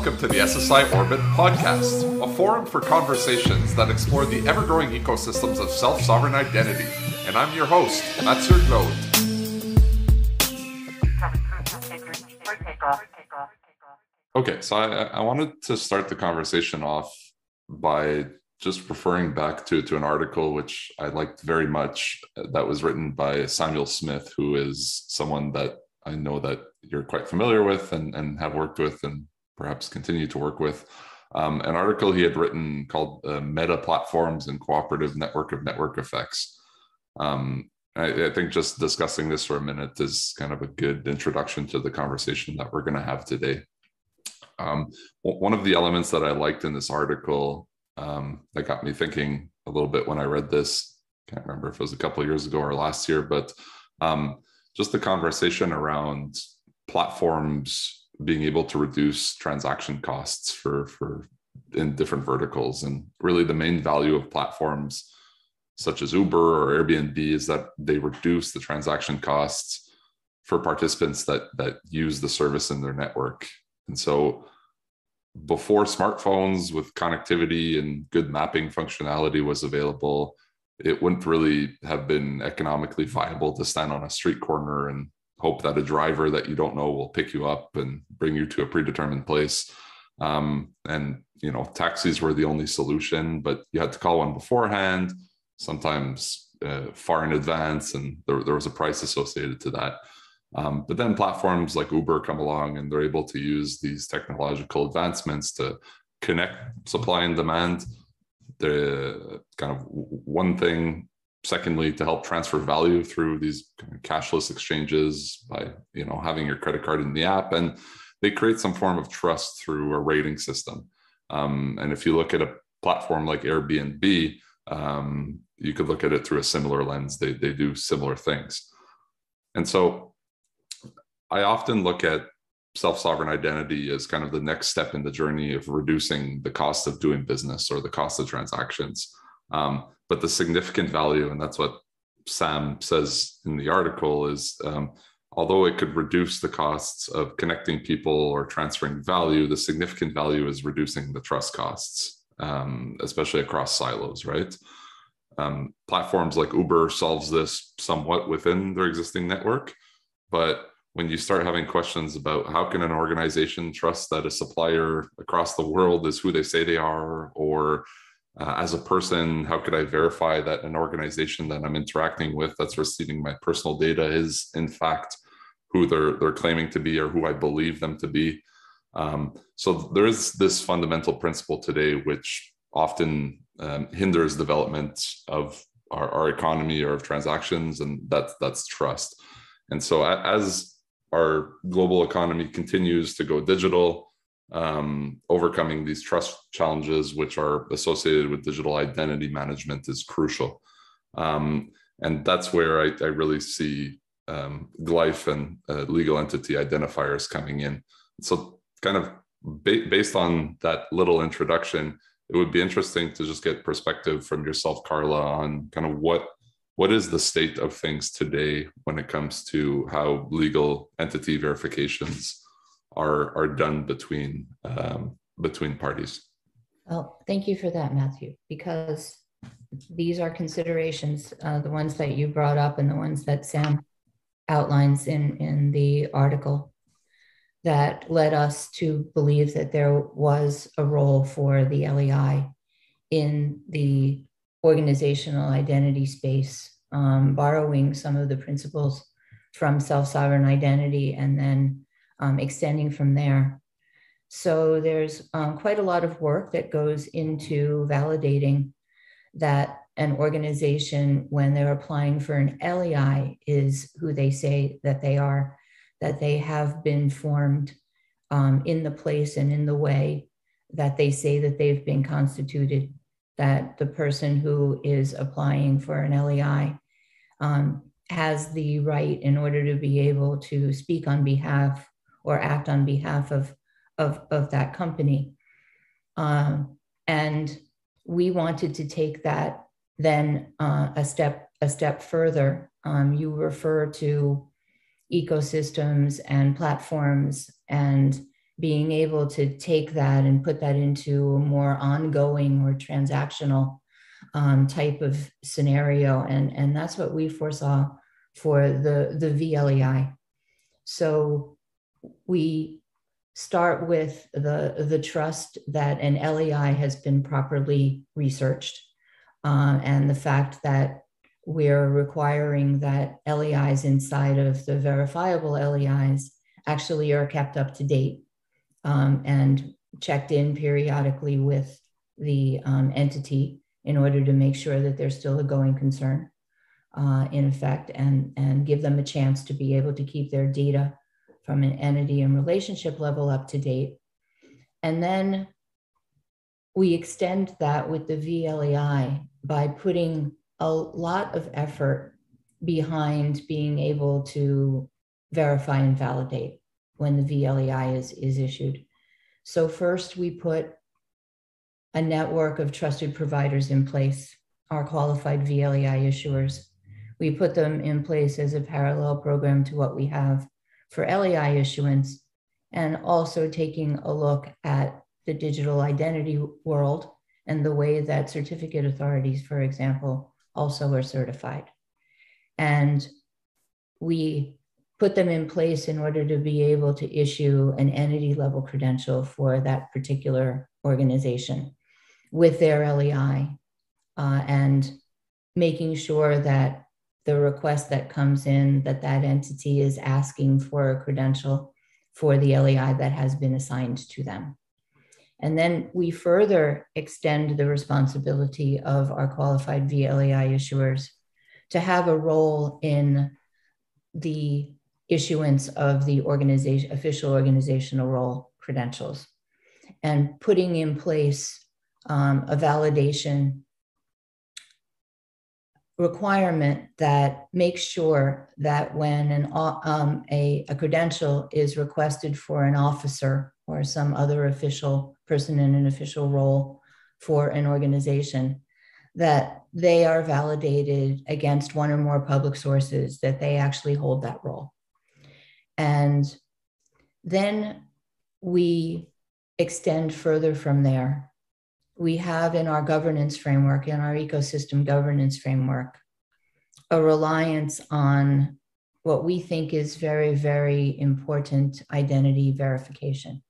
Welcome to the SSI Orbit podcast, a forum for conversations that explore the ever-growing ecosystems of self-sovereign identity. And I'm your host, Mathieu Glaude. Okay, so I wanted to start the conversation off by just referring back to an article which I liked very much that was written by Samuel Smith, who is someone that I know that you're quite familiar with and have worked with and perhaps continue to work with. An article he had written called Meta Platforms and Cooperative Network of Network Effects. I think just discussing this for a minute is kind of a good introduction to the conversation that we're going to have today. One of the elements that I liked in this article that got me thinking a little bit when I read this, can't remember if it was a couple of years ago or last year, but just the conversation around platforms being able to reduce transaction costs for in different verticals. And really the main value of platforms such as Uber or Airbnb is that they reduce the transaction costs for participants that use the service in their network. And so before smartphones with connectivity and good mapping functionality was available, it wouldn't really have been economically viable to stand on a street corner and hope that a driver that you don't know will pick you up and bring you to a predetermined place. And, you know, taxis were the only solution, but you had to call one beforehand, sometimes far in advance, and there was a price associated to that. But then platforms like Uber come along and they're able to use these technological advancements to connect supply and demand. The kind of one thing. Secondly, to help transfer value through these kind of cashless exchanges by, you know, having your credit card in the app, and they create some form of trust through a rating system. And if you look at a platform like Airbnb, you could look at it through a similar lens. They do similar things. And so I often look at self-sovereign identity as kind of the next step in the journey of reducing the cost of doing business or the cost of transactions. But the significant value, and that's what Sam says in the article, is although it could reduce the costs of connecting people or transferring value, the significant value is reducing the trust costs, especially across silos, right? Platforms like Uber solves this somewhat within their existing network, but when you start having questions about how can an organization trust that a supplier across the world is who they say they are, or as a person, how could I verify that an organization that I'm interacting with that's receiving my personal data is in fact who they're claiming to be or who I believe them to be? So there is this fundamental principle today which often hinders development of our economy or of transactions, and that's trust. And so as our global economy continues to go digital, overcoming these trust challenges which are associated with digital identity management is crucial. And that's where I really see GLEIF and legal entity identifiers coming in. So kind of based on that little introduction, it would be interesting to just get perspective from yourself, Karla, on kind of what is the state of things today when it comes to how legal entity verifications are done between parties. Well, thank you for that, Matthew, because these are considerations, the ones that you brought up and the ones that Sam outlines in the article, that led us to believe that there was a role for the LEI in the organizational identity space, borrowing some of the principles from self-sovereign identity and then extending from there. So there's quite a lot of work that goes into validating that an organization, when they're applying for an LEI, is who they say that they are, that they have been formed in the place and in the way that they say that they've been constituted, that the person who is applying for an LEI has the right, in order to be able to speak on behalf or act on behalf of that company. And we wanted to take that then a step further. You refer to ecosystems and platforms and being able to take that and put that into a more ongoing or transactional type of scenario. And that's what we foresaw for the VLEI. So we start with the trust that an LEI has been properly researched, and the fact that we're requiring that LEIs inside of the verifiable LEIs actually are kept up to date, and checked in periodically with the entity in order to make sure that there's still a going concern in effect, and give them a chance to be able to keep their data from an entity and relationship level up to date. And then we extend that with the VLEI by putting a lot of effort behind being able to verify and validate when the VLEI is issued. So first we put a network of trusted providers in place, our qualified VLEI issuers. We put them in place as a parallel program to what we have for LEI issuance, and also taking a look at the digital identity world and the way that certificate authorities, for example, also are certified. And we put them in place in order to be able to issue an entity level credential for that particular organization with their LEI, and making sure that the request that comes in, that entity is asking for a credential for the LEI that has been assigned to them. And then we further extend the responsibility of our qualified VLEI issuers to have a role in the issuance of the official organizational role credentials, and putting in place a validation requirement that makes sure that when a credential is requested for an officer or some other official person in an official role for an organization, that they are validated against one or more public sources, that they actually hold that role. And then we extend further from there. We have in our governance framework, in our ecosystem governance framework, a reliance on what we think is very, very important identity verification.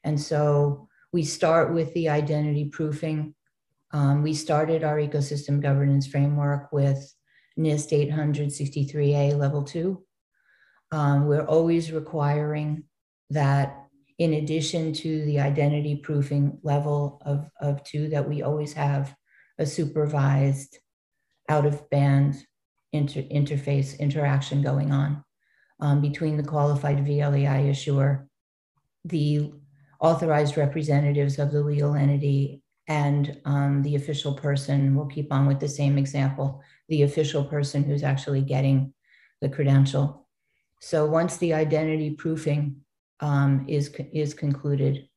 And so we start with the identity proofing. We started our ecosystem governance framework with NIST 863A level 2. We're always requiring that, in addition to the identity proofing level of 2, that we always have a supervised out-of-band interface interaction going on between the qualified VLEI issuer, the authorized representatives of the legal entity, and the official person. We'll keep on with the same example, the official person who's actually getting the credential. So once the identity proofing is concluded,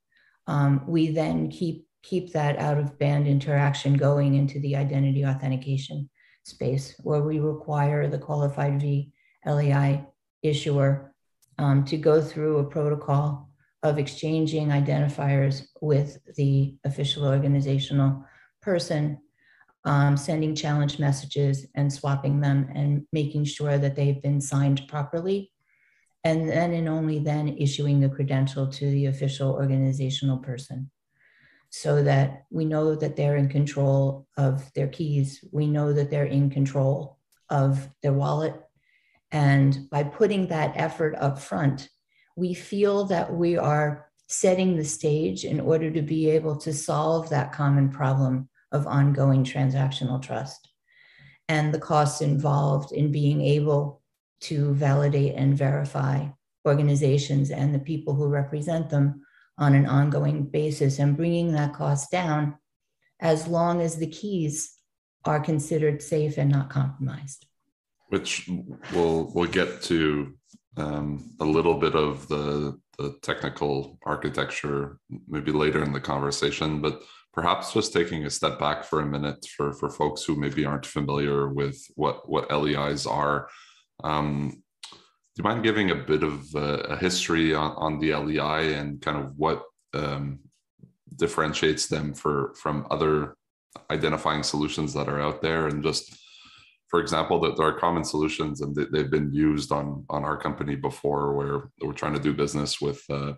we then keep that out-of-band interaction going into the identity authentication space, where we require the qualified VLEI issuer to go through a protocol of exchanging identifiers with the official organizational person, sending challenge messages and swapping them, and making sure that they've been signed properly, and then and only then issuing the credential to the official organizational person, so that we know that they're in control of their keys. We know that they're in control of their wallet. And by putting that effort up front, we feel that we are setting the stage in order to be able to solve that common problem of ongoing transactional trust and the costs involved in being able to validate and verify organizations and the people who represent them on an ongoing basis, and bringing that cost down as long as the keys are considered safe and not compromised. Which we'll get to a little bit of the technical architecture maybe later in the conversation, but perhaps just taking a step back for a minute for folks who maybe aren't familiar with what LEIs are. you mind giving a bit of a history on the LEI and kind of what differentiates them from other identifying solutions that are out there? And just, for example, that there are common solutions and they've been used on our company before, where we're trying to do business with a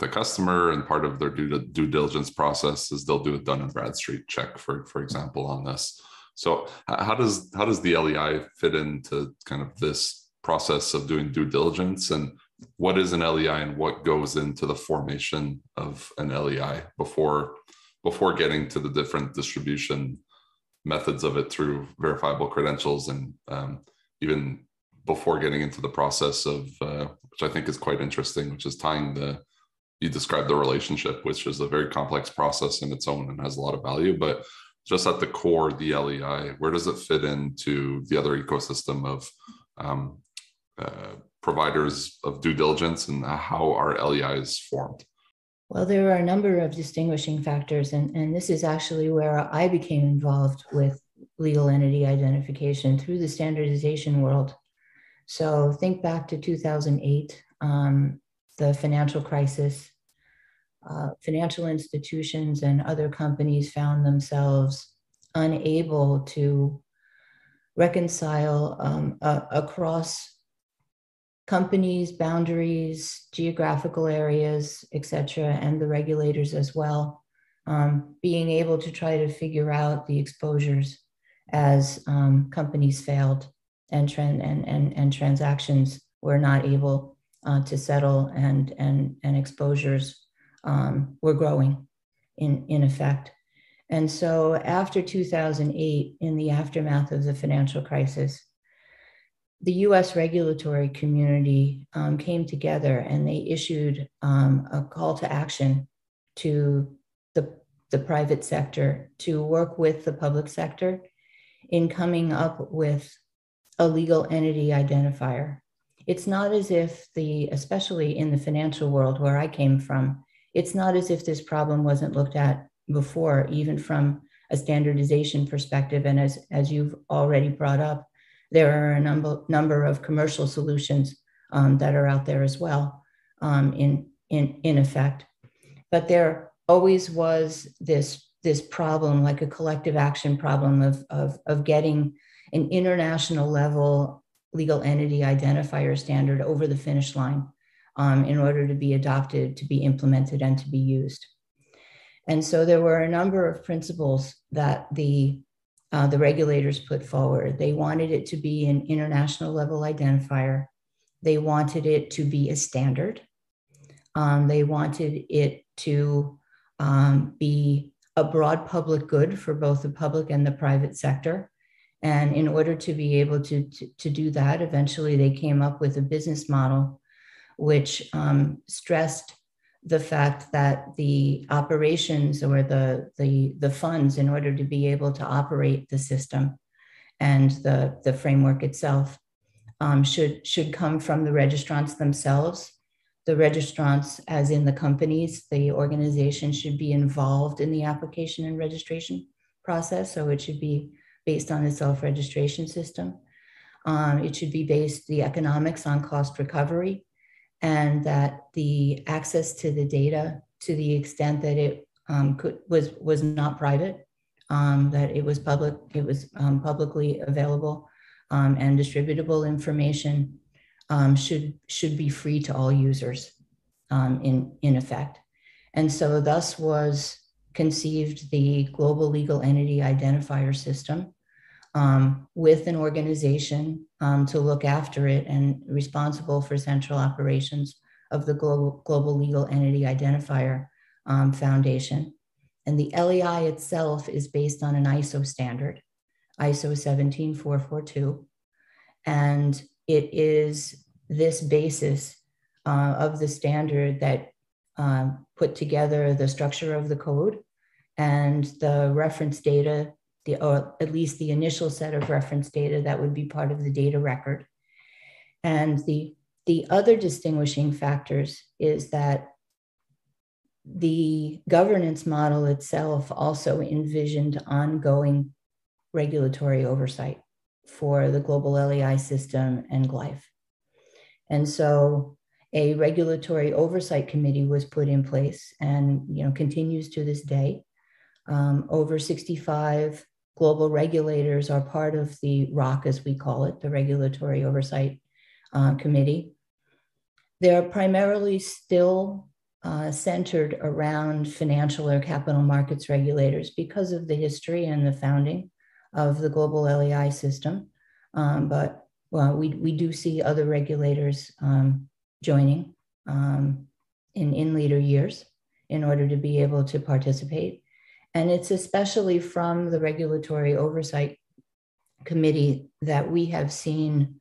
customer, and part of their due diligence process is they'll do a Dun and Bradstreet check, for example, on this. So how does the LEI fit into kind of this process of doing due diligence, and what is an LEI and what goes into the formation of an LEI before getting to the different distribution methods of it through verifiable credentials, and even before getting into the process of which I think is quite interesting, which is tying you described the relationship, which is a very complex process in its own and has a lot of value, but just at the core, the LEI, where does it fit into the other ecosystem of providers of due diligence, and how are LEIs formed? Well, there are a number of distinguishing factors, and this is actually where I became involved with legal entity identification through the standardization world. So think back to 2008, the financial crisis. Financial institutions and other companies found themselves unable to reconcile across companies, boundaries, geographical areas, etc., and the regulators as well, being able to try to figure out the exposures as companies failed and transactions were not able to settle, and exposures were growing in effect. And so after 2008, in the aftermath of the financial crisis, the US regulatory community came together and they issued a call to action to the private sector to work with the public sector in coming up with a legal entity identifier. It's not as if especially in the financial world where I came from, it's not as if this problem wasn't looked at before, even from a standardization perspective. And as you've already brought up, there are a number of commercial solutions that are out there as well, in effect. But there always was this problem, like a collective action problem of getting an international level legal entity identifier standard over the finish line in order to be adopted, to be implemented, and to be used. And so there were a number of principles that the regulators put forward. They wanted it to be an international level identifier. They wanted it to be a standard. They wanted it to be a broad public good for both the public and the private sector. And in order to be able to do that, eventually they came up with a business model which stressed the fact that the operations or the funds, in order to be able to operate the system and the framework itself, should come from the registrants themselves. The registrants, as in the companies, the organization should be involved in the application and registration process. So it should be based on a self-registration system. It should be based, the economics, on cost recovery, and that the access to the data, to the extent that it was not private, that it was public, it was publicly available and distributable information, should be free to all users, in effect. And so thus was conceived the global legal entity identifier system, with an organization to look after it and responsible for central operations of the global legal entity identifier foundation. And the LEI itself is based on an ISO standard, ISO 17442. And it is this basis of the standard that put together the structure of the code and the reference data, or at least the initial set of reference data that would be part of the data record. And the other distinguishing factors is that the governance model itself also envisioned ongoing regulatory oversight for the global LEI system and GLEIF. And so a regulatory oversight committee was put in place and continues to this day. Over 65 global regulators are part of the ROC, as we call it, the Regulatory Oversight Committee. They're primarily still centered around financial or capital markets regulators because of the history and the founding of the global LEI system. But we do see other regulators joining in later years in order to be able to participate. And it's especially from the Regulatory Oversight Committee that we have seen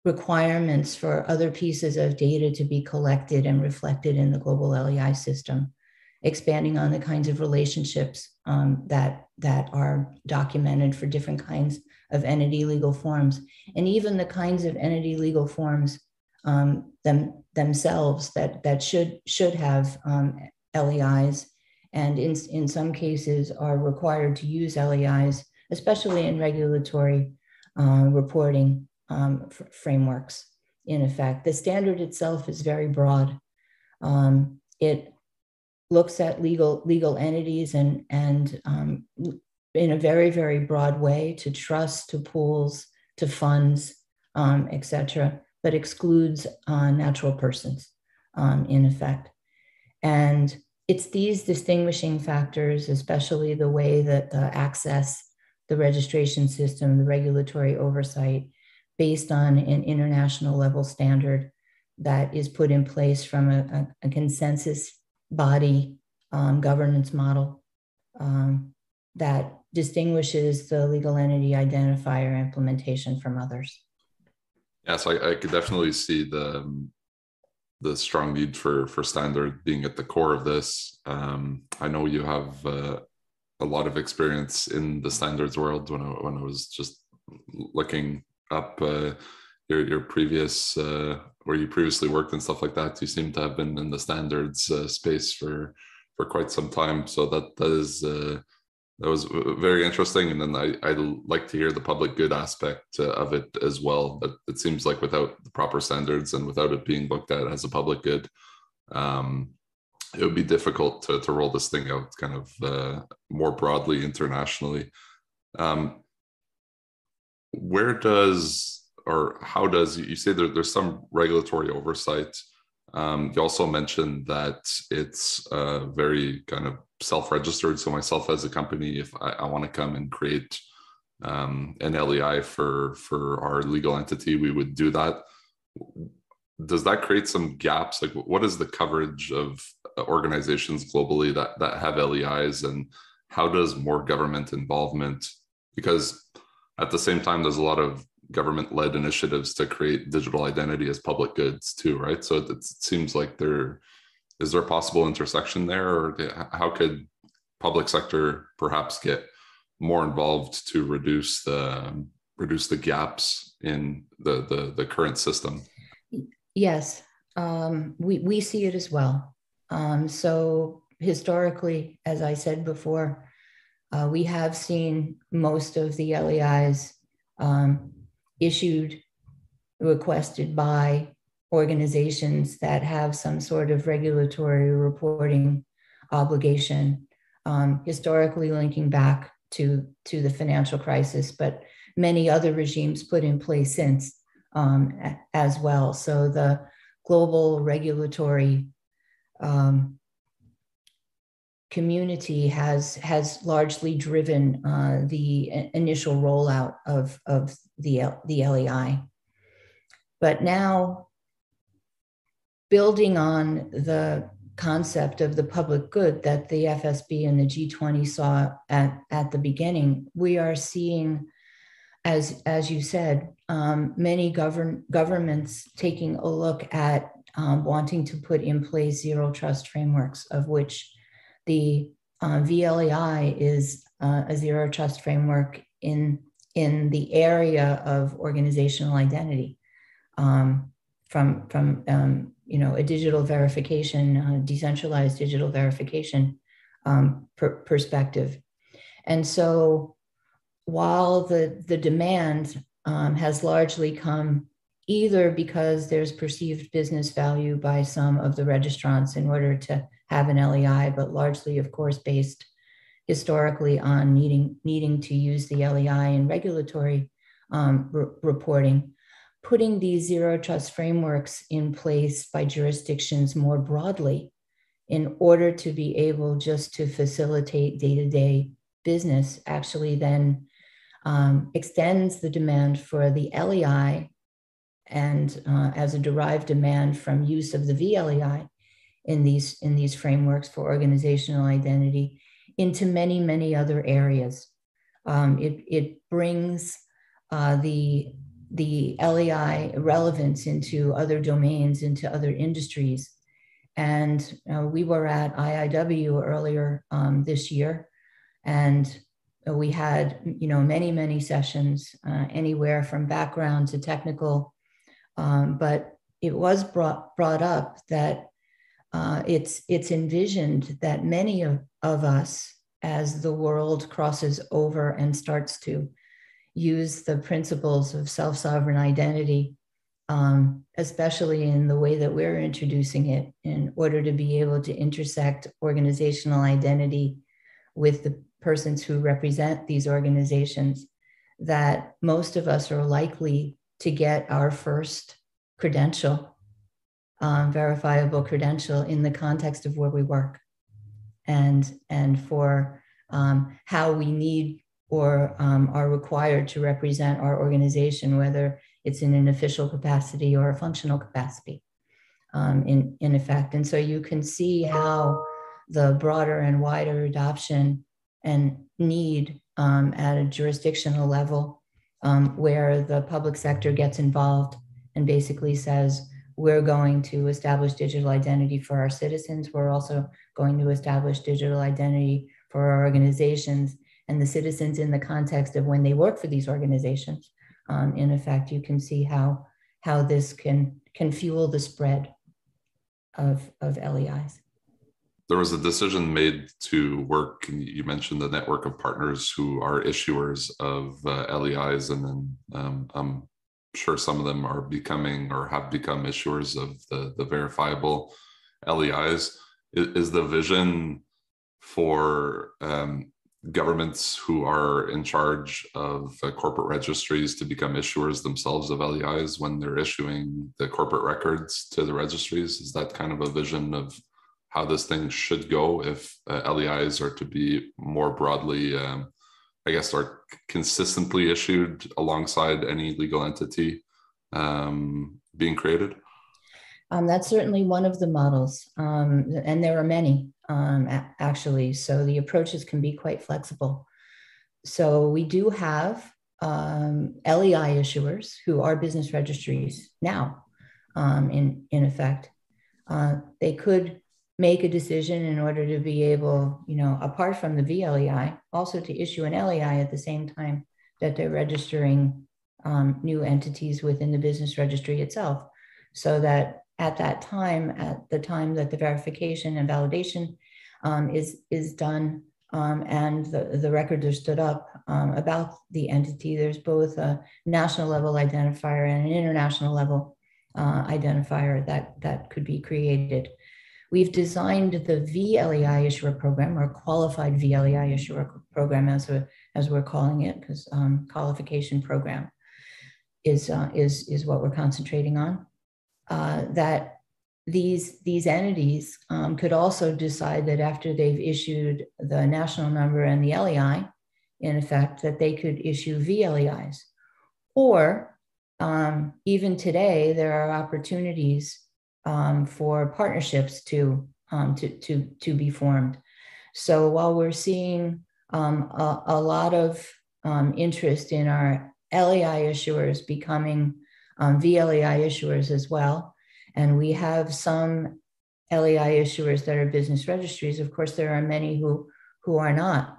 requirements for other pieces of data to be collected and reflected in the global LEI system, expanding on the kinds of relationships that are documented for different kinds of entity legal forms, and even the kinds of entity legal forms themselves that should have LEIs, and in some cases are required to use LEIs, especially in regulatory reporting frameworks. In effect, the standard itself is very broad. It looks at legal entities and in a very, very broad way, to trusts, to pools, to funds, etc., but excludes natural persons, in effect. And it's these distinguishing factors, especially the way that the access, the registration system, the regulatory oversight, based on an international level standard that is put in place from a consensus body governance model that distinguishes the legal entity identifier implementation from others. Yeah, so I could definitely see the strong need for standard being at the core of this. I know you have a lot of experience in the standards world. When I was just looking up your previous where you previously worked and stuff like that, you seem to have been in the standards space for quite some time. So that was very interesting. And then I like to hear the public good aspect of it as well. But it seems like without the proper standards and without it being looked at as a public good, it would be difficult to roll this thing out kind of more broadly internationally. Where does, or how does, you say there's some regulatory oversight? You also mentioned that it's very kind of self-registered. So myself as a company, if I want to come and create an LEI for our legal entity, we would do that. Does that create some gaps? Like, what is the coverage of organizations globally that have LEIs, and how does more government involvement? Because at the same time, there's a lot of government-led initiatives to create digital identity as public goods too, right? So it seems like is there a possible intersection there, or how could public sector perhaps get more involved to reduce the gaps in the current system? Yes, we see it as well. So historically, as I said before, we have seen most of the LEIs issued, requested by organizations that have some sort of regulatory reporting obligation, historically linking back to the financial crisis, but many other regimes put in place since as well. So the global regulatory community has largely driven the initial rollout of the LEI. But now, building on the concept of the public good that the FSB and the G20 saw at the beginning, we are seeing, as you said, many governments taking a look at wanting to put in place zero trust frameworks, of which the VLEI is a zero trust framework in the area of organizational identity, from a digital verification, decentralized digital verification perspective. And so while the demand has largely come either because there's perceived business value by some of the registrants in order to have an LEI, but largely, of course, based historically on needing to use the LEI in regulatory reporting, putting these zero trust frameworks in place by jurisdictions more broadly in order to be able just to facilitate day-to-day business actually then extends the demand for the LEI and as a derived demand from use of the VLEI in these frameworks for organizational identity into many, many other areas. It brings the LEI relevance into other domains, into other industries. And we were at IIW earlier this year, and we had many, many sessions, anywhere from background to technical. But it was brought up that it's envisioned that many of us, as the world crosses over and starts to use the principles of self-sovereign identity, especially in the way that we're introducing it, in order to be able to intersect organizational identity with the persons who represent these organizations, that most of us are likely to get our first credential, verifiable credential, in the context of where we work, and for how we need or are required to represent our organization, whether it's in an official capacity or a functional capacity, in effect. And so you can see how the broader and wider adoption and need at a jurisdictional level, where the public sector gets involved and basically says, we're going to establish digital identity for our citizens. We're also going to establish digital identity for our organizations and the citizens in the context of when they work for these organizations. In effect, you can see how this can fuel the spread of LEIs. There was a decision made to work, and you mentioned the network of partners who are issuers of LEIs, and then I'm sure some of them are becoming or have become issuers of the verifiable LEIs. Is the vision for governments who are in charge of corporate registries to become issuers themselves of LEIs when they're issuing the corporate records to the registries? Is that kind of a vision of how this thing should go if LEIs are to be more broadly, I guess, are consistently issued alongside any legal entity being created? That's certainly one of the models, and there are many, actually. So the approaches can be quite flexible. So we do have LEI issuers who are business registries now, in effect. They could make a decision in order to be able, apart from the VLEI, also to issue an LEI at the same time that they're registering new entities within the business registry itself, so that at that time, at the time that the verification and validation is done, and the records are stood up about the entity, there's both a national level identifier and an international level identifier that could be created. We've designed the VLEI issuer program, or qualified VLEI issuer program, as we're calling it, because qualification program is what we're concentrating on. That these entities could also decide that after they've issued the national number and the LEI, in effect, that they could issue VLEIs. Or even today, there are opportunities for partnerships to be formed. So while we're seeing a lot of interest in our LEI issuers becoming VLEI issuers as well, and we have some LEI issuers that are business registries, of course, there are many who are not.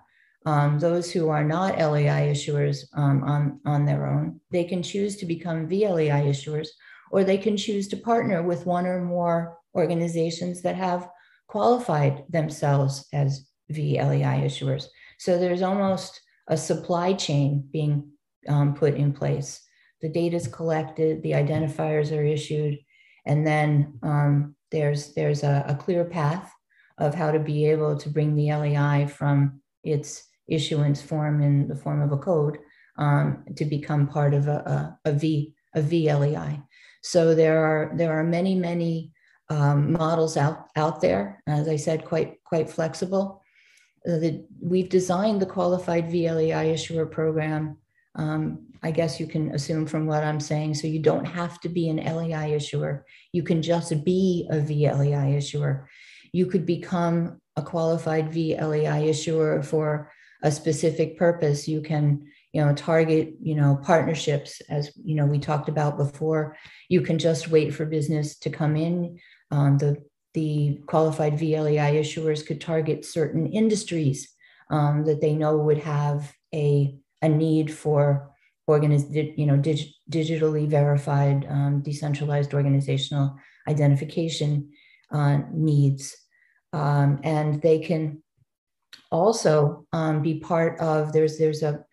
Those who are not LEI issuers on their own, they can choose to become VLEI issuers, or they can choose to partner with one or more organizations that have qualified themselves as VLEI issuers. So there's almost a supply chain being put in place the data is collected, the identifiers are issued, and then there's a clear path of how to be able to bring the LEI from its issuance form in the form of a code to become part of a VLEI. So there are many models out there. As I said, quite flexible. We've designed the qualified VLEI issuer program. I guess you can assume from what I'm saying, so you don't have to be an LEI issuer. You can just be a VLEI issuer. You could become a qualified VLEI issuer for a specific purpose. You can, target, partnerships, as we talked about before. You can just wait for business to come in. The qualified VLEI issuers could target certain industries that they know would have a need for digitally verified, decentralized organizational identification needs. And they can also be part of, there's a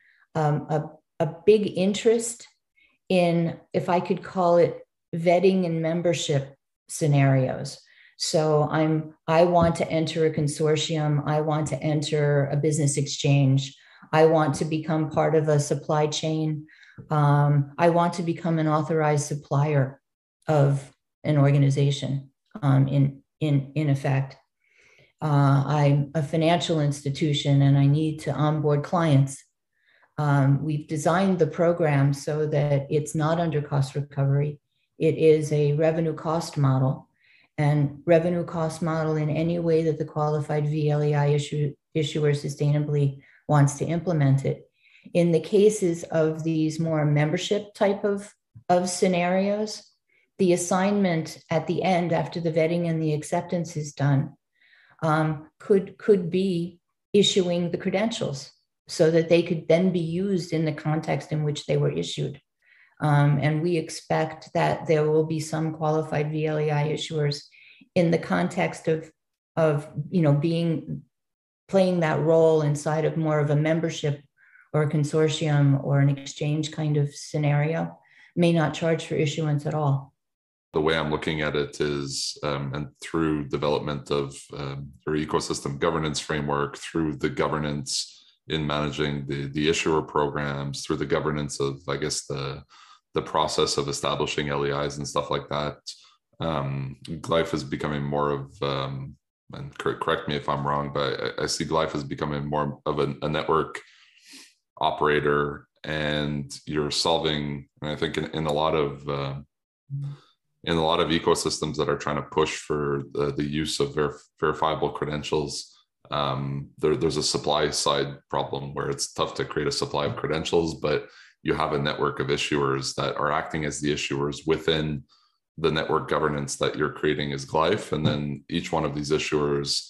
big interest in, if I could call it, vetting and membership scenarios. So I want to enter a consortium. I want to enter a business exchange. I want to become part of a supply chain. I want to become an authorized supplier of an organization. In effect, I'm a financial institution and I need to onboard clients. We've designed the program so that it's not under cost recovery. It is a revenue cost model. And revenue cost model in any way that the qualified VLEI issuer sustainably wants to implement it. In the cases of these more membership type of scenarios, the assignment at the end, after the vetting and the acceptance is done, could be issuing the credentials so that they could then be used in the context in which they were issued. And we expect that there will be some qualified VLEI issuers in the context of playing that role inside of more of a membership or a consortium or an exchange kind of scenario, may not charge for issuance at all. The way I'm looking at it is, and through development of your ecosystem governance framework, through the governance in managing the issuer programs, through the governance of, I guess, the process of establishing LEIs and stuff like that, GLEIF is becoming more of, and correct me if I'm wrong, but I see GLEIF as becoming more of a network operator, and you're solving, and I think in a lot of ecosystems that are trying to push for the use of verifiable credentials, there's a supply side problem where it's tough to create a supply of credentials, but you have a network of issuers that are acting as the issuers within the network governance that you're creating as GLEIF. And then each one of these issuers,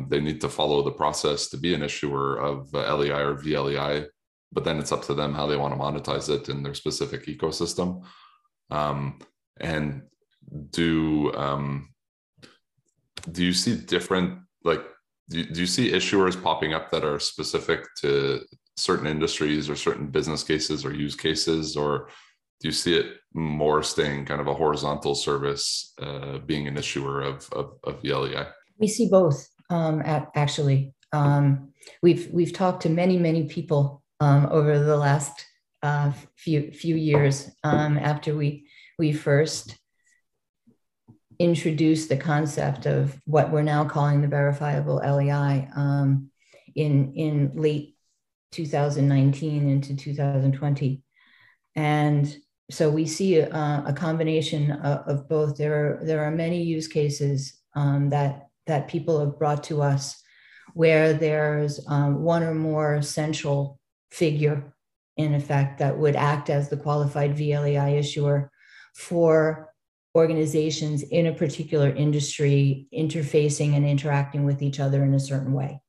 they need to follow the process to be an issuer of LEI or VLEI, but then it's up to them how they want to monetize it in their specific ecosystem. And do you see different, like, do you see issuers popping up that are specific to certain industries or certain business cases or use cases, or do you see it more staying kind of a horizontal service, being an issuer of VLEI? We see both, actually. We've talked to many people over the last few years after we first introduced the concept of what we're now calling the verifiable LEI in late 2019 into 2020. And so we see a combination of both. There are many use cases that people have brought to us where there's one or more central figure, in effect, that would act as the qualified VLEI issuer for organizations in a particular industry interfacing and interacting with each other in a certain way.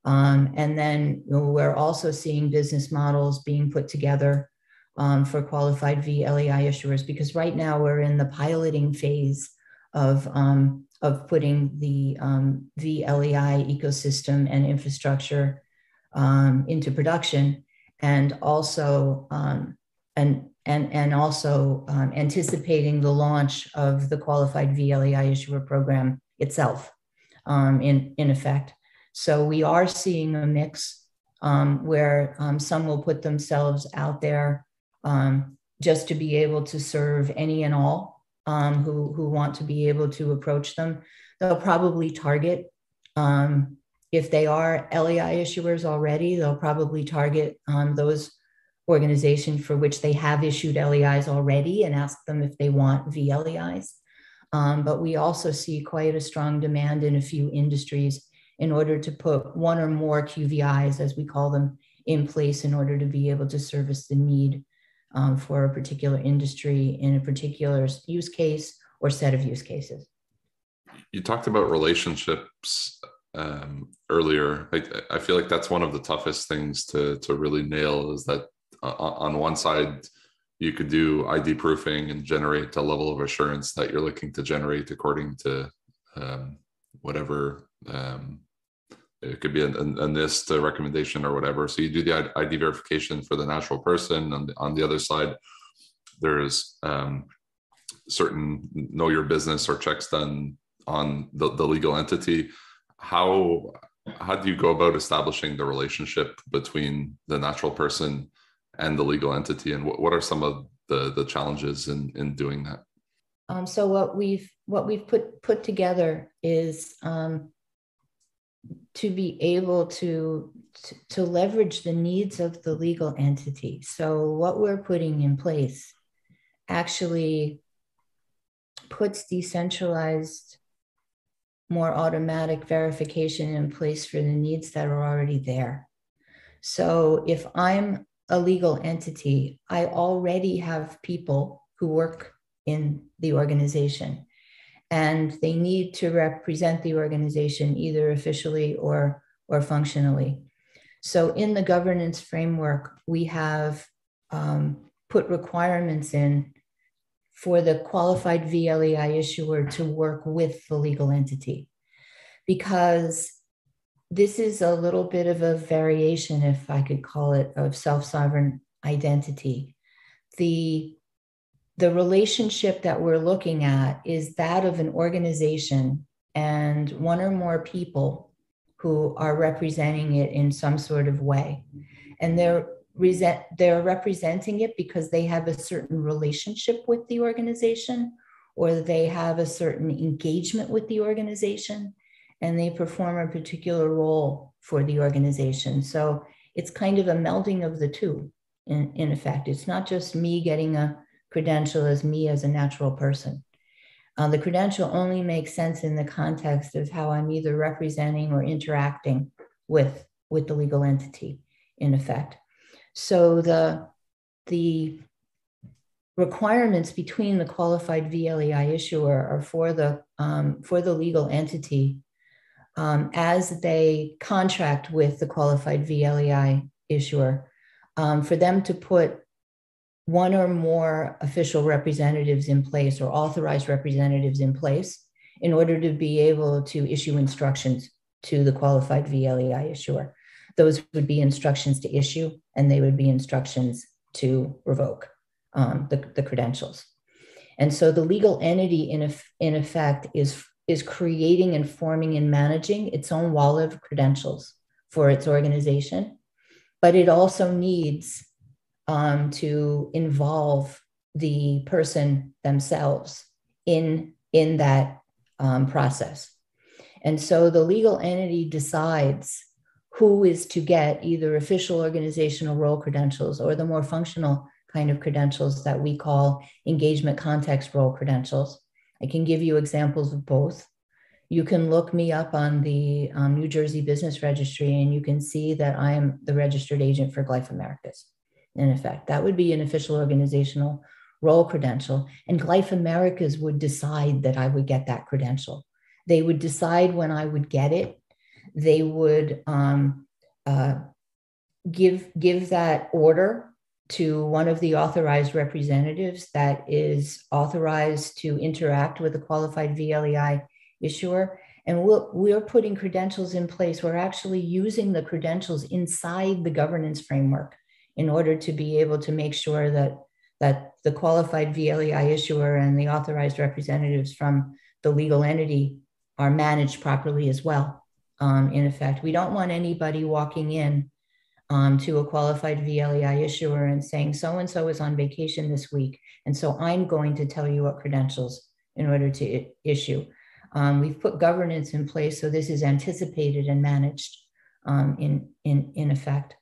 And then we're also seeing business models being put together for qualified VLEI issuers, because right now we're in the piloting phase of putting the VLEI ecosystem and infrastructure into production, and also and also anticipating the launch of the qualified VLEI issuer program itself, in effect. So we are seeing a mix where some will put themselves out there just to be able to serve any and all who want to be able to approach them. They'll probably target, if they are LEI issuers already, they'll probably target those organizations for which they have issued LEIs already and ask them if they want VLEIs. But we also see quite a strong demand in a few industries in order to put one or more QVIs, as we call them, in place in order to be able to service the need for a particular industry in a particular use case or set of use cases. You talked about relationships earlier. I feel like that's one of the toughest things to really nail, is that on one side, you could do ID proofing and generate a level of assurance that you're looking to generate according to whatever. It could be a NIST recommendation or whatever. So you do the ID verification for the natural person. And on the other side, there's certain know your business or checks done on the legal entity. How do you go about establishing the relationship between the natural person and the legal entity, and what are some of the challenges in doing that? So what we've put together is to be able to leverage the needs of the legal entity. So what we're putting in place actually puts decentralized, more automatic verification in place for the needs that are already there. So if I'm a legal entity, I already have people who work in the organization, and they need to represent the organization either officially or functionally. So in the governance framework, we have put requirements in for the qualified VLEI issuer to work with the legal entity, because this is a little bit of a variation, if I could call it, of self-sovereign identity. The relationship that we're looking at is that of an organization and one or more people who are representing it in some sort of way. And they're representing it because they have a certain relationship with the organization, or they have a certain engagement with the organization, and they perform a particular role for the organization. So it's kind of a melding of the two, in effect. It's not just me getting a credential as me as a natural person. The credential only makes sense in the context of how I'm either representing or interacting with the legal entity, in effect. So the requirements between the qualified VLEI issuer are for the legal entity as they contract with the qualified VLEI issuer, for them to put one or more official representatives in place or authorized representatives in place in order to be able to issue instructions to the qualified VLEI issuer. Those would be instructions to issue, and they would be instructions to revoke the credentials. And so the legal entity, in effect, is creating and forming and managing its own wallet of credentials for its organization, but it also needs to involve the person themselves in that process. And so the legal entity decides who is to get either official organizational role credentials or the more functional kind of credentials that we call engagement context role credentials. I can give you examples of both. You can look me up on the New Jersey Business Registry, and you can see that I am the registered agent for GLEIF Americas. In effect, that would be an official organizational role credential, and GLEIF Americas would decide that I would get that credential. They would decide when I would get it. They would give that order to one of the authorized representatives that is authorized to interact with a qualified VLEI issuer. And we're putting credentials in place. We're actually using the credentials inside the governance framework in order to be able to make sure that the qualified VLEI issuer and the authorized representatives from the legal entity are managed properly as well. In effect, we don't want anybody walking in to a qualified VLEI issuer and saying, so-and-so is on vacation this week, and so I'm going to tell you what credentials in order to issue. We've put governance in place, so this is anticipated and managed in effect.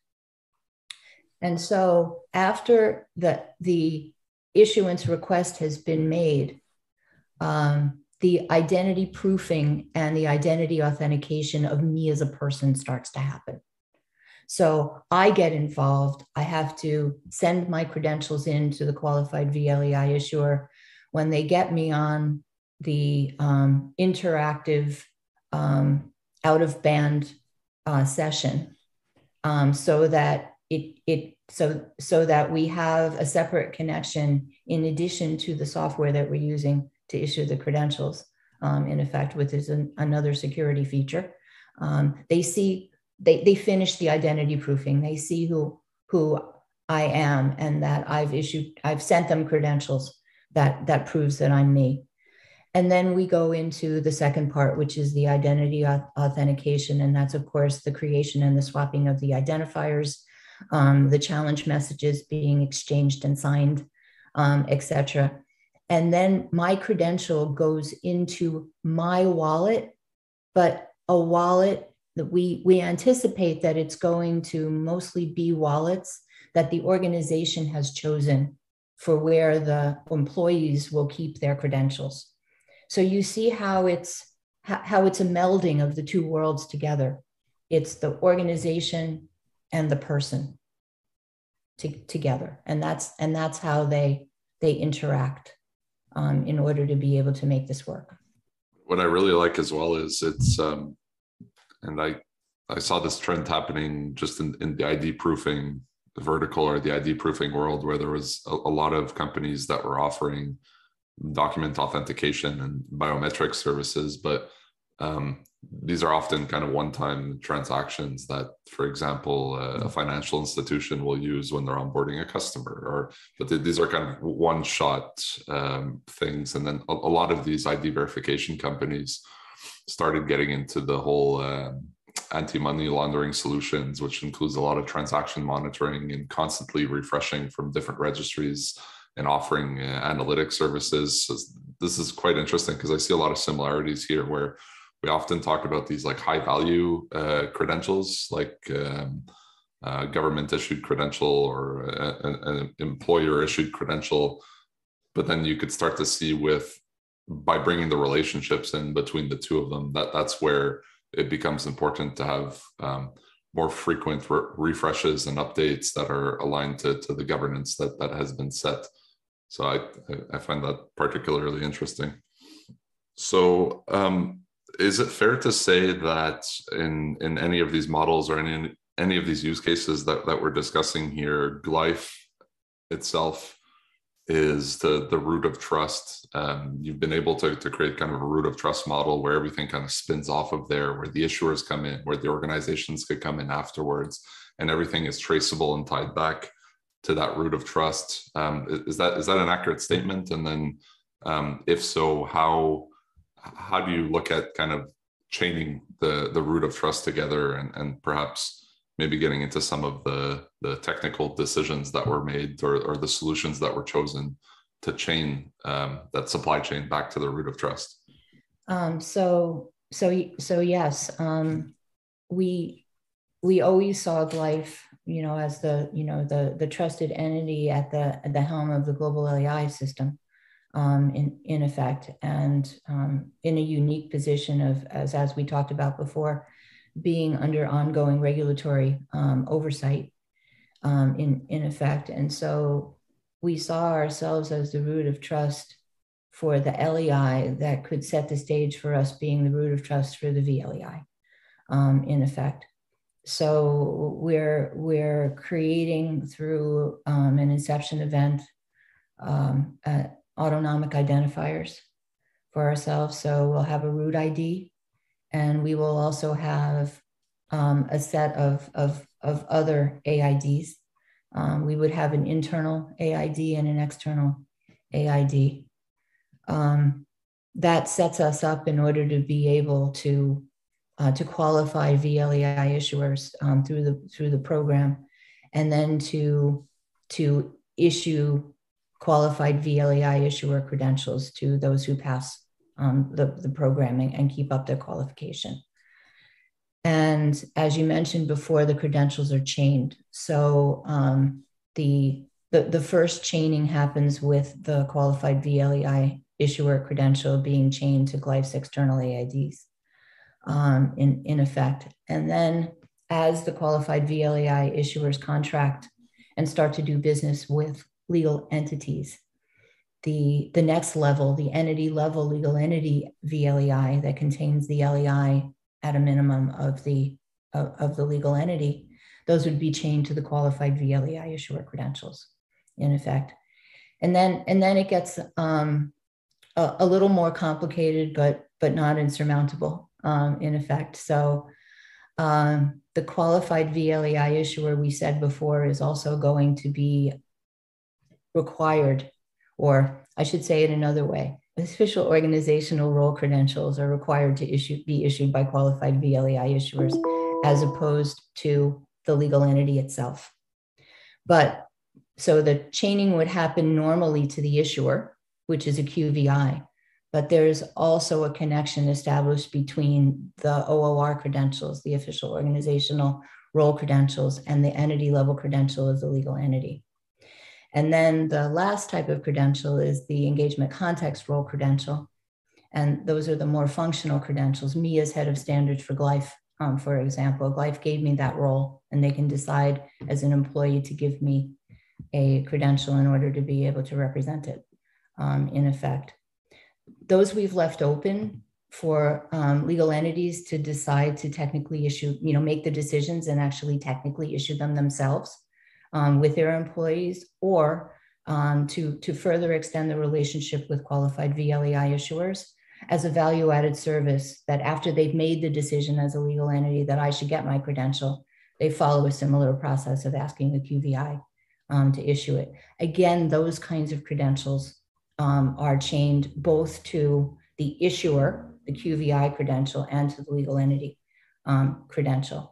And so after the issuance request has been made, the identity proofing and the identity authentication of me as a person starts to happen. So I get involved. I have to send my credentials in to the qualified VLEI issuer. When they get me on the interactive out-of-band session, so that so that we have a separate connection in addition to the software that we're using to issue the credentials, in effect, which is another security feature. They finish the identity proofing. They see who I am and that I've sent them credentials that proves that I'm me. And then we go into the second part, which is the identity authentication. And that's, of course, the creation and the swapping of the identifiers, the challenge messages being exchanged and signed, etc. And then my credential goes into my wallet, but a wallet that we anticipate that it's going to mostly be wallets that the organization has chosen for where the employees will keep their credentials. So you see how it's a melding of the two worlds together. It's the organization and the person together, and that's how they interact in order to be able to make this work. What I really like as well is it's and I saw this trend happening just in the ID proofing vertical or the ID proofing world, where there was a lot of companies that were offering document authentication and biometric services, but these are often kind of one-time transactions that, for example, a financial institution will use when they're onboarding a customer, but these are kind of one-shot things. And then a lot of these ID verification companies started getting into the whole anti-money laundering solutions, which includes a lot of transaction monitoring and constantly refreshing from different registries and offering analytic services. So this is quite interesting because I see a lot of similarities here, where we often talk about these like high value credentials, like government issued credential or an employer issued credential. But then you could start to see by bringing the relationships in between the two of them, that's where it becomes important to have more frequent refreshes and updates that are aligned to the governance that has been set. So I find that particularly interesting. So is it fair to say that in any of these models or in any of these use cases that we're discussing here, GLEIF itself is the root of trust? You've been able to create kind of a root of trust model where everything kind of spins off of there, where the issuers come in, where the organizations could come in afterwards, and everything is traceable and tied back to that root of trust. Is that an accurate statement? And then if so, how do you look at kind of chaining the root of trust together and perhaps maybe getting into some of the technical decisions that were made or the solutions that were chosen to chain that supply chain back to the root of trust? So yes, we always saw GLEIF, as the trusted entity at the helm of the global LEI system, in effect, and in a unique position of, as we talked about before, being under ongoing regulatory oversight, in effect. And so we saw ourselves as the root of trust for the LEI that could set the stage for us being the root of trust for the VLEI, in effect. So we're creating through an inception event autonomic identifiers for ourselves. So we'll have a root ID, and we will also have a set of other AIDs We would have an internal AID and an external AID. That sets us up in order to be able to qualify VLEI issuers through the program, and then to issue qualified VLEI issuer credentials to those who pass the programming and keep up their qualification. And as you mentioned before, the credentials are chained. So the first chaining happens with the qualified VLEI issuer credential being chained to GLEIF's external AIDs in effect. And then as the qualified VLEI issuers contract and start to do business with legal entities, the next level, the entity level legal entity VLEI that contains the LEI at a minimum of the legal entity, those would be chained to the qualified VLEI issuer credentials in effect. And then it gets a little more complicated, but not insurmountable in effect. So the qualified VLEI issuer, we said before, is also going to be required, or I should say it another way, official organizational role credentials are required to be issued by qualified VLEI issuers as opposed to the legal entity itself. But so the chaining would happen normally to the issuer, which is a QVI, but there's also a connection established between the OOR credentials, the official organizational role credentials, and the entity level credential of the legal entity. And then the last type of credential is the engagement context role credential. And those are the more functional credentials. Me as head of standards for GLEIF, for example, GLEIF gave me that role, and they can decide as an employee to give me a credential in order to be able to represent it in effect. Those we've left open for legal entities to decide to technically issue, make the decisions and actually technically issue them themselves with their employees, or to further extend the relationship with qualified VLEI issuers as a value-added service, that after they've made the decision as a legal entity that I should get my credential, they follow a similar process of asking the QVI to issue it. Again, those kinds of credentials are chained both to the issuer, the QVI credential, and to the legal entity credential.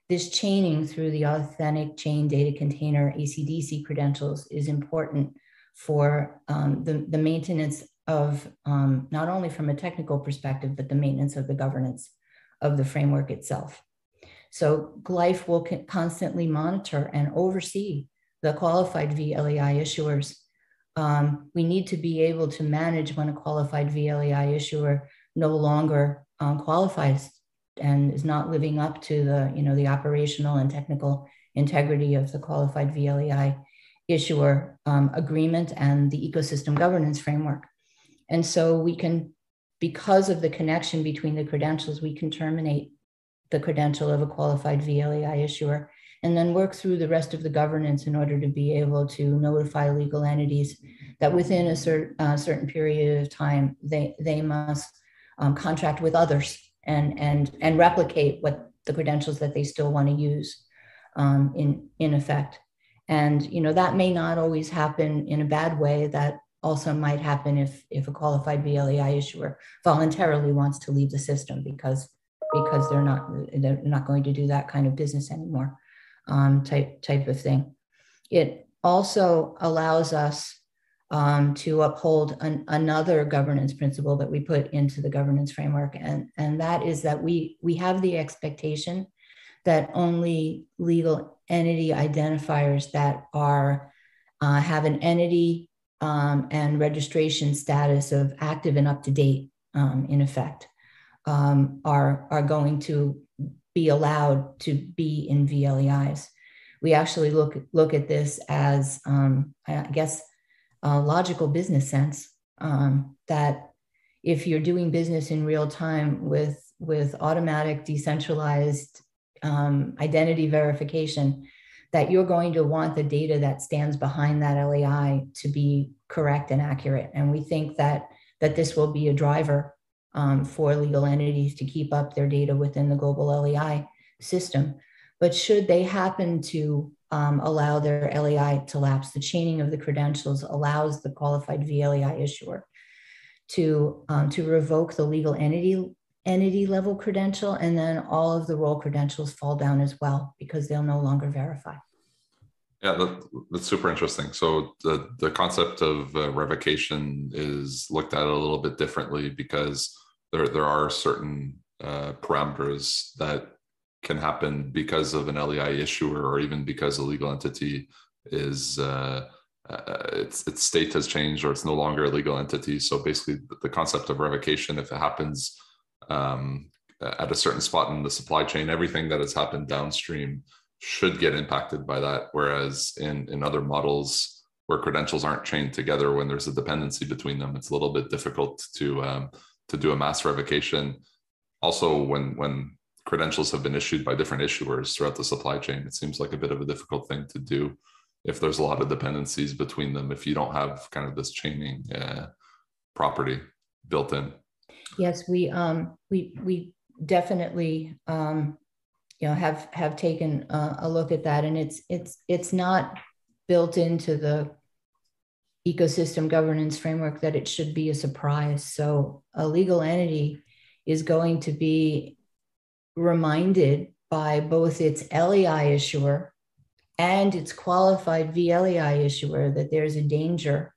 This chaining through the authentic chain data container ACDC credentials is important for the maintenance of not only from a technical perspective, but the maintenance of the governance of the framework itself. So GLEIF will constantly monitor and oversee the qualified VLEI issuers. We need to be able to manage when a qualified VLEI issuer no longer qualifies and is not living up to the operational and technical integrity of the qualified VLEI issuer agreement and the ecosystem governance framework. And so we can, because of the connection between the credentials, we can terminate the credential of a qualified VLEI issuer and then work through the rest of the governance in order to be able to notify legal entities that within a certain period of time, they must contract with others and replicate what the credentials that they still want to use in effect. And that may not always happen in a bad way. That also might happen if a qualified VLEI issuer voluntarily wants to leave the system because they're not going to do that kind of business anymore, type of thing. It also allows us to uphold another governance principle that we put into the governance framework, and that is that we have the expectation that only legal entity identifiers that are have an entity and registration status of active and up to date in effect are going to be allowed to be in VLEIs. We actually look at this as, I guess, a logical business sense, that if you're doing business in real time with automatic decentralized identity verification, that you're going to want the data that stands behind that LEI to be correct and accurate. And we think that this will be a driver for legal entities to keep up their data within the global LEI system. But should they happen to allow their LEI to lapse. The chaining of the credentials allows the qualified VLEI issuer to revoke the legal entity level credential, and then all of the role credentials fall down as well because they'll no longer verify. Yeah, that's super interesting. So the concept of revocation is looked at a little bit differently because there are certain parameters that can happen because of an LEI issuer, or even because a legal entity is its state has changed, or it's no longer a legal entity. So basically, the concept of revocation, if it happens at a certain spot in the supply chain, everything that has happened downstream should get impacted by that. Whereas in other models where credentials aren't chained together, when there's a dependency between them, it's a little bit difficult to do a mass revocation. Also, when credentials have been issued by different issuers throughout the supply chain, it seems like a bit of a difficult thing to do if there's a lot of dependencies between them, if you don't have kind of this chaining property built in. Yes, we definitely have taken a look at that, and it's not built into the ecosystem governance framework that it should be a surprise. So a legal entity is going to be reminded by both its LEI issuer and its qualified VLEI issuer that there's a danger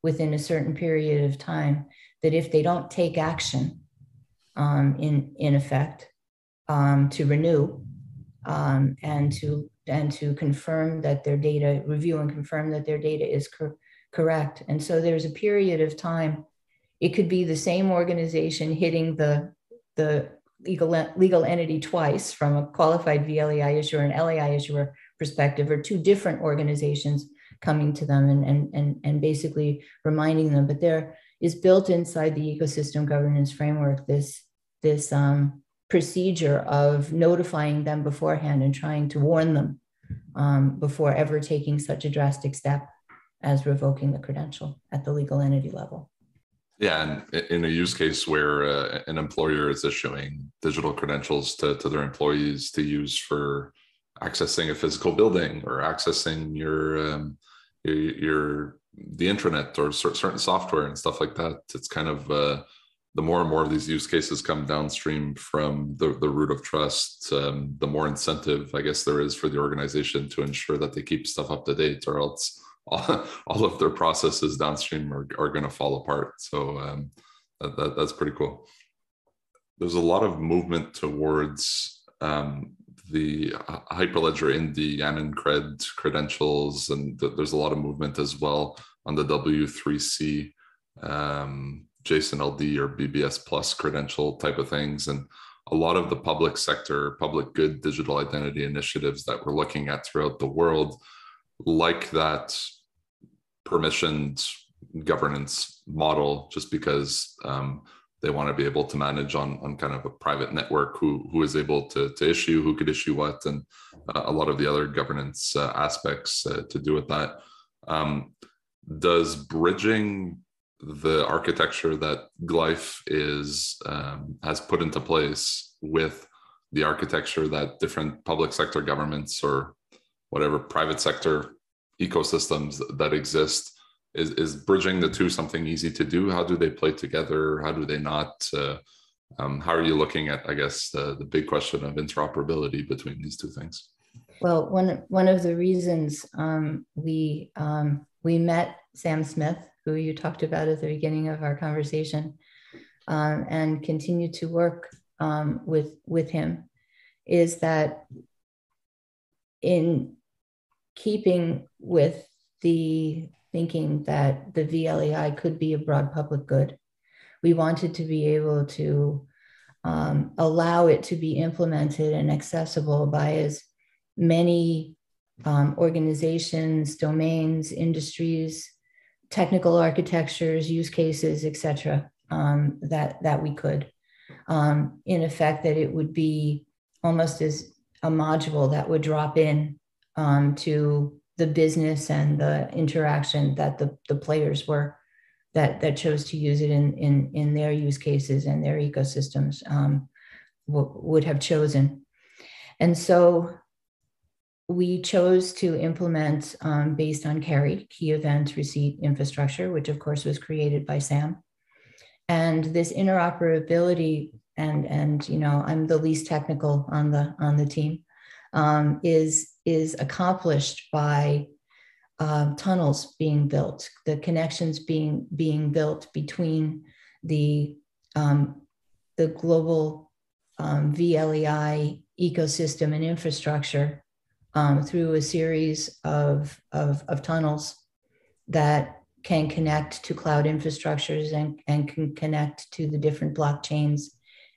within a certain period of time, that if they don't take action in effect to renew and to confirm that their data, review and confirm that their data is correct. And so there's a period of time. It could be the same organization hitting the legal entity twice from a qualified VLEI issuer and LEI issuer perspective, or two different organizations coming to them and basically reminding them. But there is built inside the ecosystem governance framework this procedure of notifying them beforehand and trying to warn them before ever taking such a drastic step as revoking the credential at the legal entity level. Yeah, and in a use case where an employer is issuing digital credentials to their employees to use for accessing a physical building or accessing the intranet or certain software and stuff like that, it's kind of the more and more of these use cases come downstream from the root of trust, the more incentive, I guess, there is for the organization to ensure that they keep stuff up to date, or else all of their processes downstream are going to fall apart. So that's pretty cool. There's a lot of movement towards the Hyperledger Indy AnandCred credentials, and there's a lot of movement as well on the W3C JSON LD or BBS Plus credential type of things. And a lot of the public sector, public good digital identity initiatives that we're looking at throughout the world, like that permissioned governance model, just because they want to be able to manage on kind of a private network who is able to issue, who could issue what, and a lot of the other governance aspects to do with that. Does bridging the architecture that GLEIF has put into place with the architecture that different public sector governments or whatever private sector ecosystems that exist, is bridging the two something easy to do? How do they play together? How do they not? How are you looking at, I guess, the big question of interoperability between these two things? Well, one of the reasons we met Sam Smith, who you talked about at the beginning of our conversation, and continue to work with him, is that in keeping with the thinking that the VLEI could be a broad public good, we wanted to be able to allow it to be implemented and accessible by as many organizations, domains, industries, technical architectures, use cases, et cetera, that we could. In effect, that it would be almost as a module that would drop in to the business and the interaction that the players were that chose to use it in their use cases and their ecosystems would have chosen. And so we chose to implement based on KERI, Key Event Receipt Infrastructure, which of course was created by Sam. And this interoperability, and you know, I'm the least technical on the team, is accomplished by tunnels being built, the connections being built between the global VLEI ecosystem and infrastructure through a series of tunnels that can connect to cloud infrastructures and can connect to the different blockchains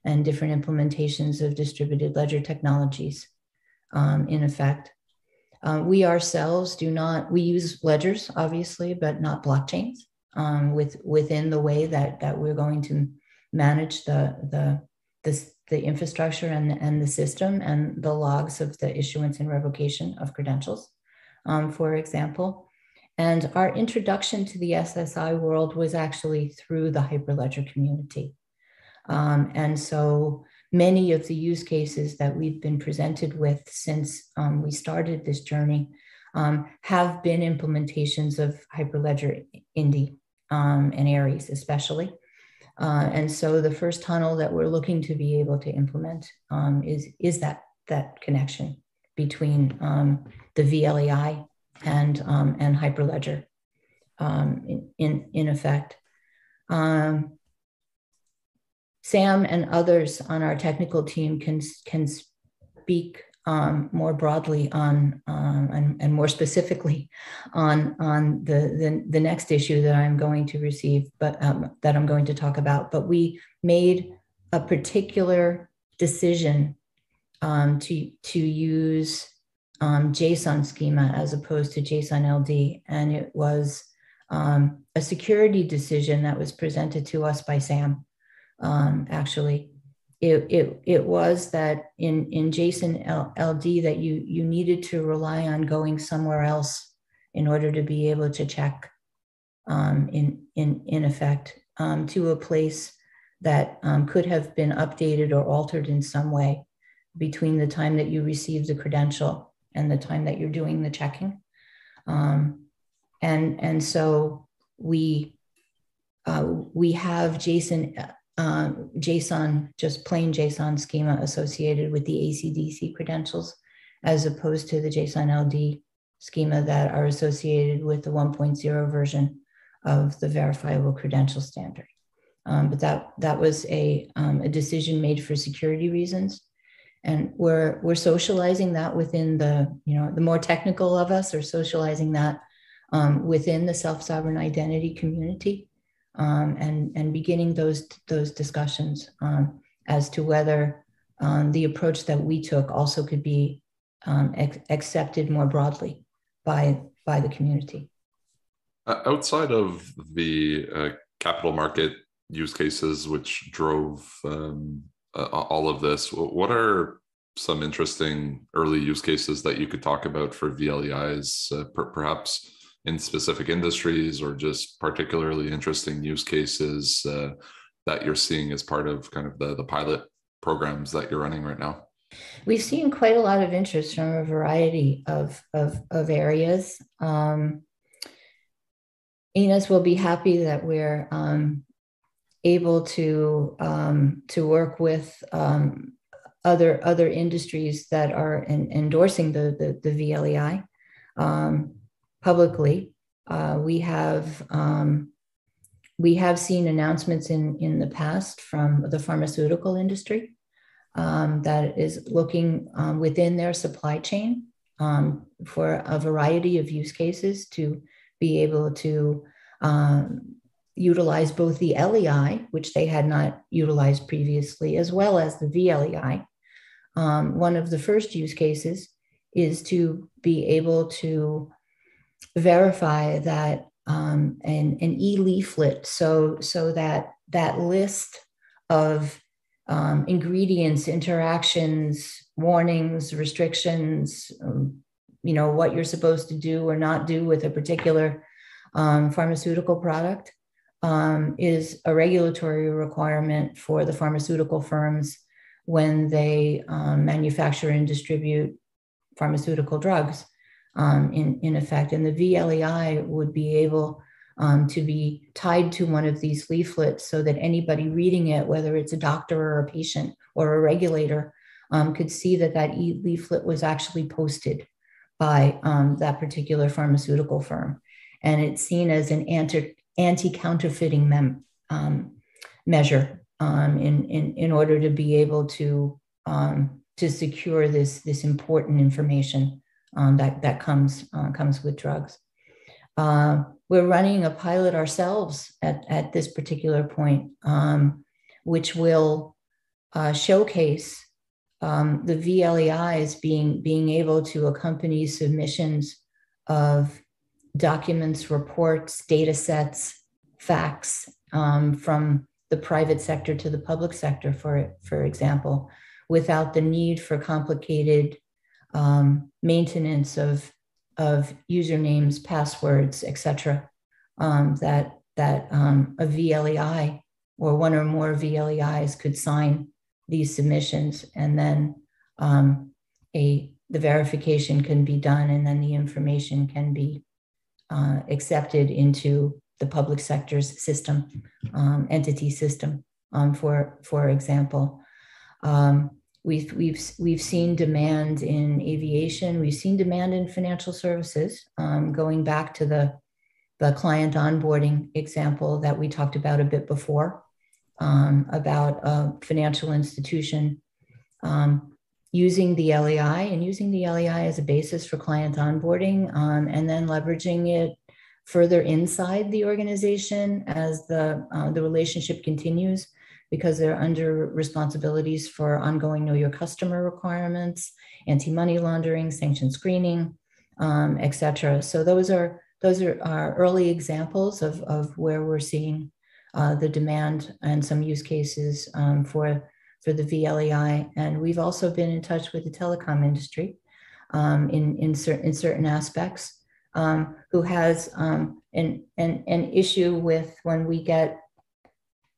and different implementations of distributed ledger technologies in effect. We ourselves we use ledgers, obviously, but not blockchains within the way that we're going to manage the infrastructure and the system and the logs of the issuance and revocation of credentials, for example. And our introduction to the SSI world was actually through the Hyperledger community. And so many of the use cases that we've been presented with since we started this journey have been implementations of Hyperledger Indy and Aries especially. And so the first tunnel that we're looking to be able to implement is that connection between the VLEI and Hyperledger in effect. Sam and others on our technical team can speak more broadly on and more specifically on the next issue that I'm going to receive, but that I'm going to talk about. But we made a particular decision to use JSON schema as opposed to JSON LD, and it was a security decision that was presented to us by Sam. Actually, it was that in JSON LD that you needed to rely on going somewhere else in order to be able to check in effect to a place that could have been updated or altered in some way between the time that you received the credential and the time that you're doing the checking. And so we have JSON, just plain JSON schema associated with the ACDC credentials, as opposed to the JSON LD schema that are associated with the 1.0 version of the verifiable credential standard. But that was a decision made for security reasons. And we're socializing that within the more technical of us are socializing that within the self-sovereign identity community. And beginning those discussions as to whether the approach that we took also could be accepted more broadly by the community. Outside of the capital market use cases which drove all of this, what are some interesting early use cases that you could talk about for VLEIs, perhaps in specific industries, or just particularly interesting use cases that you're seeing as part of kind of the pilot programs that you're running right now? We've seen quite a lot of interest from a variety of areas. Ines will be happy that we're able to work with other industries that are endorsing the VLEI. Publicly, we have seen announcements in the past from the pharmaceutical industry that is looking within their supply chain for a variety of use cases to be able to utilize both the LEI, which they had not utilized previously, as well as the VLEI. One of the first use cases is to be able to verify that an e-leaflet, so that list of ingredients, interactions, warnings, restrictions, what you're supposed to do or not do with a particular pharmaceutical product is a regulatory requirement for the pharmaceutical firms when they manufacture and distribute pharmaceutical drugs in effect. And the VLEI would be able to be tied to one of these leaflets so that anybody reading it, whether it's a doctor or a patient or a regulator, could see that that leaflet was actually posted by that particular pharmaceutical firm. And it's seen as an anti-counterfeiting measure in order to be able to secure this important information that comes with drugs. We're running a pilot ourselves at this particular point, which will showcase the VLEIs being able to accompany submissions of documents, reports, data sets, facts from the private sector to the public sector, for example, without the need for complicated maintenance of usernames, passwords, etc. That a VLEI or one or more VLEIs could sign these submissions, and then the verification can be done, and then the information can be accepted into the public sector's system, entity system. For example, we've seen demand in aviation, we've seen demand in financial services, going back to the client onboarding example that we talked about a bit before, about a financial institution using the LEI and using the LEI as a basis for client onboarding, and then leveraging it further inside the organization as the relationship continues, because they're under responsibilities for ongoing know your customer requirements, anti-money laundering, sanction screening, etc. So those are our early examples of where we're seeing the demand and some use cases for the VLEI. And we've also been in touch with the telecom industry in certain aspects, who has an issue with when we get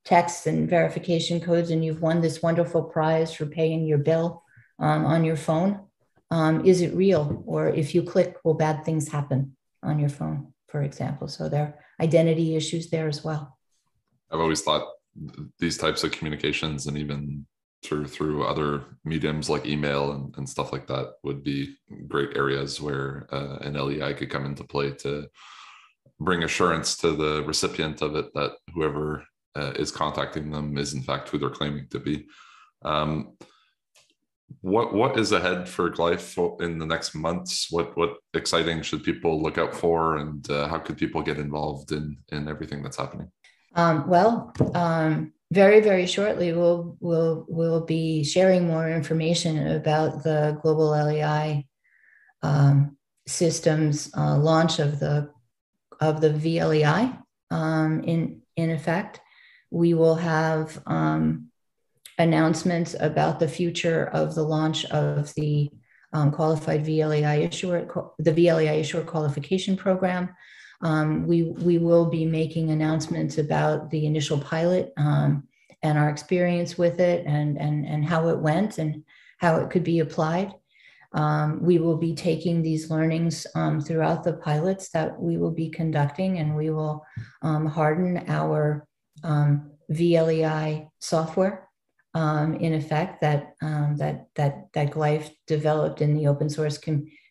texts and verification codes and you've won this wonderful prize for paying your bill on your phone. Is it real? Or if you click, will bad things happen on your phone, for example? So there are identity issues there as well. I've always thought these types of communications, and even through other mediums like email and stuff like that, would be great areas where an LEI could come into play to bring assurance to the recipient of it that whoever is contacting them is in fact who they're claiming to be. What is ahead for GLEIF in the next months? What exciting should people look out for, and how could people get involved in everything that's happening? Very, very shortly, we'll be sharing more information about the global LEI systems launch of the VLEI. In effect, we will have announcements about the future of the launch of the qualified VLEI issuer, the VLEI issuer qualification program. We will be making announcements about the initial pilot and our experience with it, and how it went and how it could be applied. We will be taking these learnings throughout the pilots that we will be conducting, and we will harden our VLEI software in effect that GLEIF developed in the open source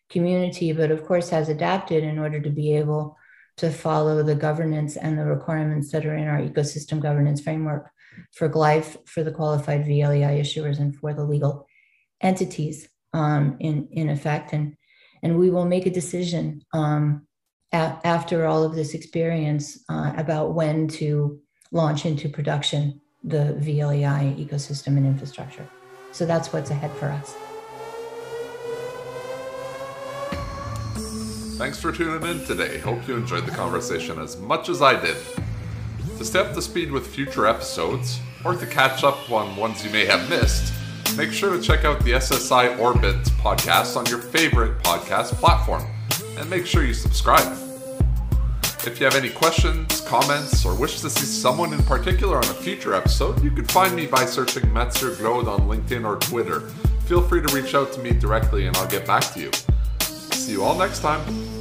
community, but of course has adapted in order to be able to follow the governance and the requirements that are in our ecosystem governance framework for GLEIF, for the qualified VLEI issuers, and for the legal entities in effect. And we will make a decision after all of this experience about when to launch into production the VLEI ecosystem and infrastructure. So that's what's ahead for us. Thanks for tuning in today. Hope you enjoyed the conversation as much as I did. To stay up to speed with future episodes, or to catch up on ones you may have missed, make sure to check out the SSI Orbit podcast on your favorite podcast platform, and make sure you subscribe. If you have any questions, comments, or wish to see someone in particular on a future episode, you can find me by searching Mathieu Glaude on LinkedIn or Twitter. feel free to reach out to me directly and I'll get back to you. See you all next time.